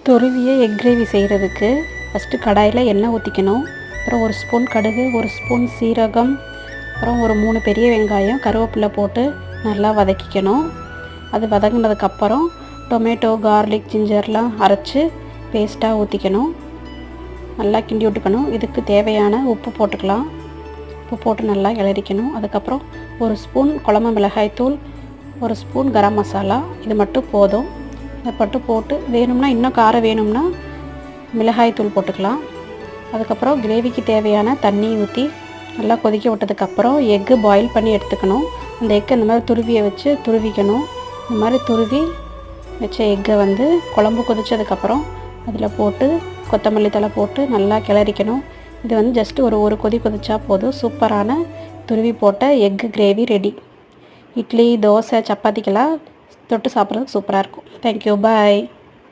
துருவிய egg gravy செய்கிறதுக்கு first கடாயில் எண்ணெய் ஊற்றிக்கணும். அப்புறம் ஒரு ஸ்பூன் கடுகு, ஒரு ஸ்பூன் சீரகம், அப்புறம் ஒரு 3 பெரிய வெங்காயம், கருவேப்பிலை போட்டு நல்லா வதக்கிக்கணும். அது வதங்கினதுக்கப்புறம் டொமேட்டோ, கார்லிக், ஜிஞ்சர்லாம் அரைச்சி பேஸ்ட்டாக ஊற்றிக்கணும். நல்லா கிண்டி விட்டுக்கணும். இதுக்கு தேவையான உப்பு போட்டுக்கலாம். உப்பு போட்டு நல்லா கிளறிக்கணும். அதுக்கப்புறம் ஒரு ஸ்பூன் குழம்பு மிளகாய்த்தூள், ஒரு ஸ்பூன் கரம் மசாலா, இது மட்டும் போதும். அதை மட்டும் போட்டு வேணும்னா இன்னும் காரம் வேணும்னா மிளகாய்த்தூள் போட்டுக்கலாம். அதுக்கப்புறம் கிரேவிக்கு தேவையான தண்ணி ஊற்றி நல்லா கொதிக்க விட்டதுக்கப்புறம் எக்கு பாயில் பண்ணி எடுத்துக்கணும். அந்த எக்கை இந்த மாதிரி துருவியை வச்சு துருவிக்கணும். இந்த மாதிரி துருவி வச்ச எக்கை குழம்பு கொதித்ததுக்கப்புறம் அதில் போட்டு கொத்தமல்லி தழை போட்டு நல்லா கிளறிக்கணும். இது ஜஸ்ட்டு ஒரு கொதி கொதிச்சா போதும். சூப்பரான துருவி போட்ட egg gravy ready. Idli, dosa, சப்பாத்திக்கெல்லாம் தொட்டு சாப்பிட்றதுக்கு சூப்பராக இருக்கும். தேங்க்யூ, பாய்.